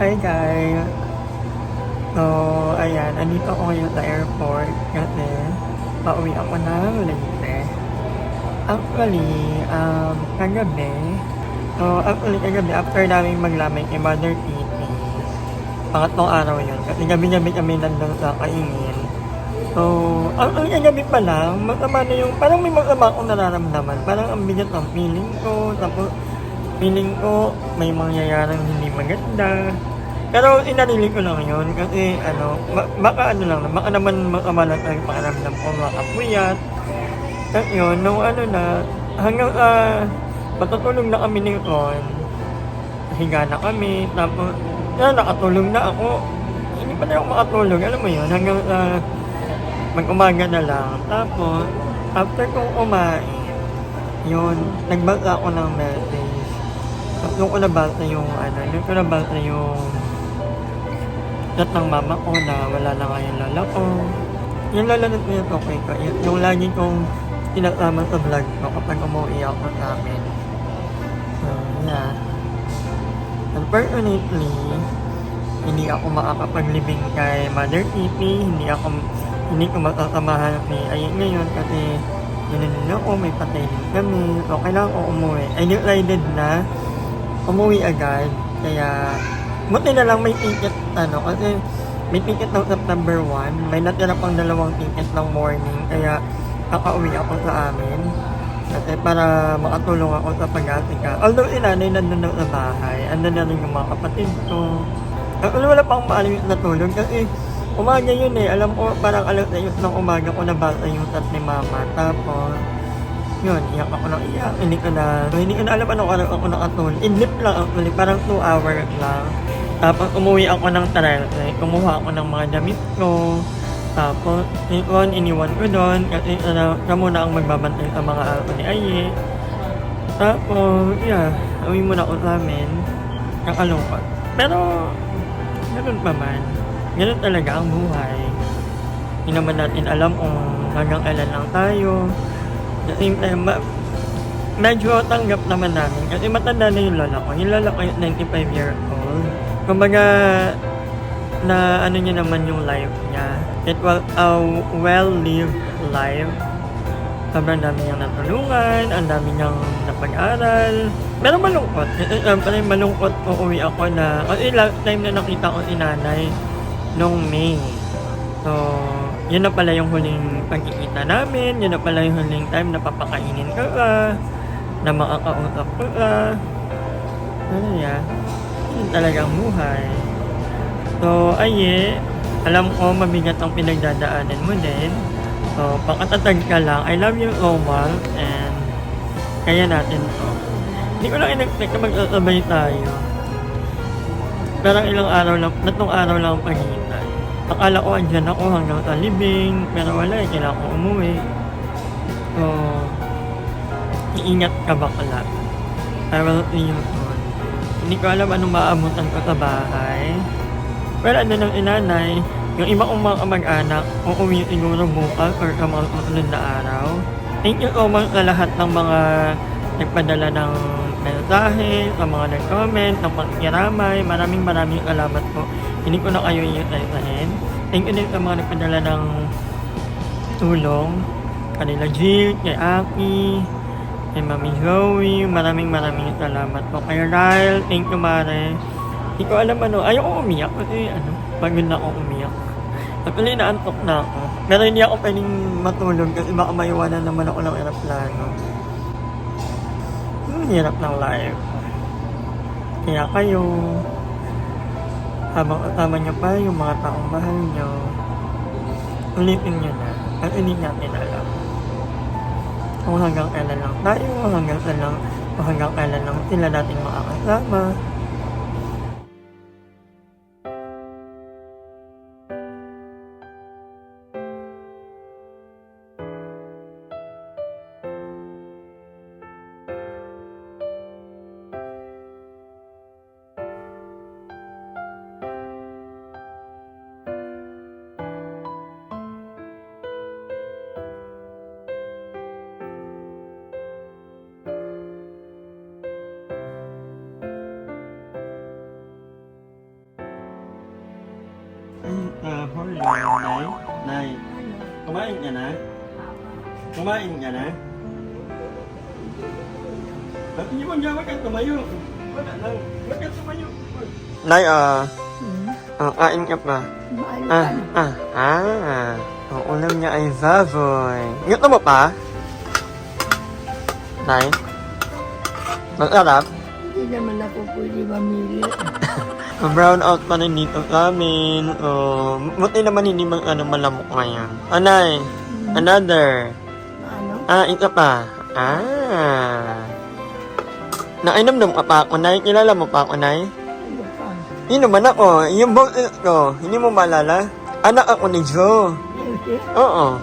Hi guys! So, ayan, andito ako ngayon sa airport kasi pauwi ako ng Leyte. Actually, kagabi after namin maglamay kay Mother Titi, pangatlong araw yun kasi gabi-gabi kami nandun sa kaingin. So, ang kagabi pa lang, masama na yung, parang may masama akong nararamdaman. Parang ang bigat ng feeling ko, tapos feeling ko may mangyayaring hindi maganda. Pero inarili ko lang yun kasi baka baka naman makamalat ang pakiramdam ko makapuyat. At yun, nung hanggang matutulog na kami ni Ron, higa na kami, tapos nakatulog na ako. Hindi pa na ako makatulog, alam mo yun, hanggang mag-umaga na lang. Tapos, after kong kumain, yun, nagbasa ako ng message. Doon ko nabasa yung chat ng mama ko na wala na nga yung lola ko. Yung lola na yung okay ko. Yung lagi kong sinasama sa vlog ko kapag umuwi ako sa amin. So, yeah. Unfortunately, hindi ako makakapaglibing kay Mother Titi. Hindi ko makakamahan ni Ayun ngayon kasi yun ako, may patay din kami. So, kailangan ko umuwi. I decided na umuwi agad. Kaya, buti na lang may ticket, kasi may ticket ng September 1. May natira pang 2 ticket ng morning. Kaya, kakauwi ako sa amin. Kasi para makatulong ako sa pag-asika. Although si nanay nandun na sa bahay. Andun na rin yung mga kapatid ko. Wala pang maalim na tulog kasi umaga yun eh. Alam ko parang alas 6 ng umaga ko nabasa yung chat ni mama. Tapos, yun, iyak ako ng iyak. Hindi ko na alam anong araw ako nakatulog. Idlip lang actually, parang 2 hours lang. Tapos umuwi ako ng 13. Kumuha ako ng mga damit ko. Tapos, iniwan ko doon kasi siya muna ang magbabantay sa mga araw ni Aye. Tapos, yeah, uwi muna ako sa amin. Kakalungkot. Pero, ganun pa man. Ganun talaga ang buhay. Hindi naman natin alam kung hanggang kailan lang tayo. At the same time, medyo tanggap naman namin kasi matanda na yung lola ko. Yung lola ko yung 95 years old. Kumbaga, na niya naman yung life niya. It was a well-lived life. Sobrang dami niyang natulungan, ang dami niyang napag-aral. Pero malungkot. Siyempre malungkot uuwi ako na, kasi last time na nakita ko si nanay nung May. So, yun na pala yung huling pagkikita namin, yun na pala yung huling time na papakainin ka na makakausap ka. Ano yan? Yun talagang buhay. So, alam ko mabigat ang pinagdadaanan mo din. So, pakatatag ka lang. I love you so much and kaya natin to. Hindi ko lang in-expect na magsasabay tayo. Parang tatlong araw lang ang pagitan. Akala ko andyan ako hanggang sa libing, pero wala kailangan ko umuwi. So, iingat ka bakla. I will see you soon. Hindi ko alam anong maabutan ko sa bahay. Well, ng inanay, yung iba kong mga kamag-anak, uuwi siguro bukas or sa mga susunod na araw. Thank you so much sa lahat ng mga nagpadala ng mensahe, sa mga nag-comment, ng pakikiramay. Maraming salamat po. Hindi ko na kayo iisa-isahin. Thank you din sa mga nagpadala ng tulong. Kanila Jill, kay Aki, kay Mami Zoe. Maraming salamat po. Kay Ryle, thank you Mare. Hindi ko alam ayoko umiyak kasi pagod na ako umiyak. Actually, naantok na ako. Pero hindi ako pwedeng matulog kasi baka maiwanan naman ako ng aeroplano. Hirap ng life. Kaya kayo, habang kasama nyo pa yung mga taong mahal nyo, ulitin nyo na. At hindi natin alam kung hanggang kailan lang tayo, hanggang kailan lang sila nating makakasama. Nay? Nay, kumain ka na? Kumain ka na? Ba't hindi mo gawag ka tumayo? Wala lang. Ba't ka tumayo? Nay, kain ka pa. Ang ulam niya ay baboy. Gusto mo pa? Nay? Masarap? Hindi naman ako pwede mamili. Brown out pa rin dito sa amin. Oh, buti naman hindi malamok ngayon. Anay, another. Ano? Ito pa. Nainom ka pa ako, Nay. Kilala mo pa ako, Nay? Ano pa? Hindi naman ako. Yung boses ko, hindi mo malala? Anak ako ni Joe. Lucy? Oo.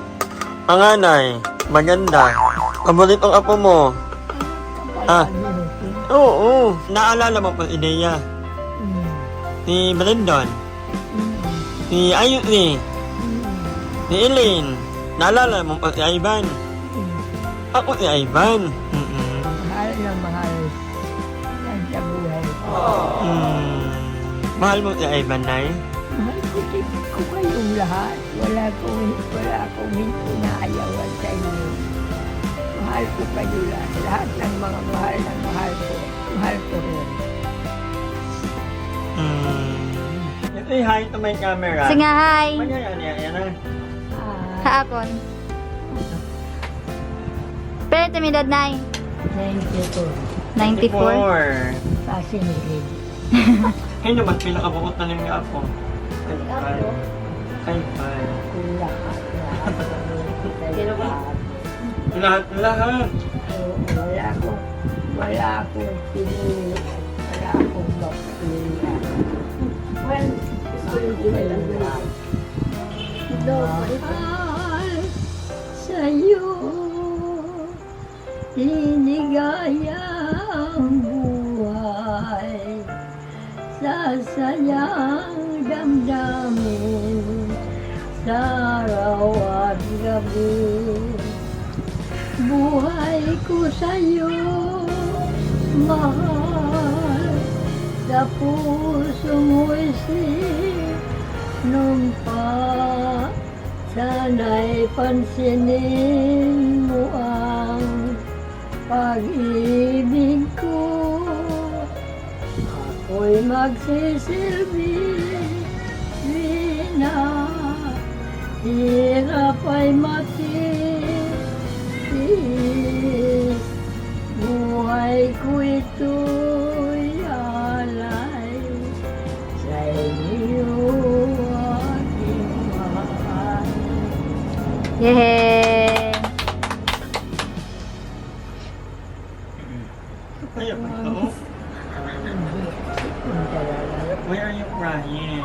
Panganay. Maganda. Paborito ang apo mo. Kapala ni Lucy? Oo. Naalala mo pa si Dea. Si Brandon. Si Ayushi. Si Elaine. Naalala mo pa si Ivan. Ako si Ivan. Mahal na mahal. Yan sa buhay. Mahal mo si Ivan, Nay? Mahal ko kayong lahat. Wala akong inaayawan sa inyo. Mahal ko kayo lahat. Lahat ng mga mahal na mahal ko. Mahal ko rin. Say hi to my camera. Sige nga, hi. Yan na. Haakon. Pero tumidad na 94. 94. Pasinilid. Kaya naman, pila ka bukot na lang nga ako. Kay Pai. Lahat. Wala akong pinili. Wala akong mapili. Well, Mahal sa'yo, linigayang buhay, sasayang damdamin, sa araw at gabi. Buhay ko sa'yo, mahal, sa puso mo'y sinumpa. Sana'y pansinin mo ang pag-ibig ko. Ako'y magsisilbi na hirap ay matiis. Buhay ko ito'y alay sa iyo, aking mahal. Yay! Why are you crying?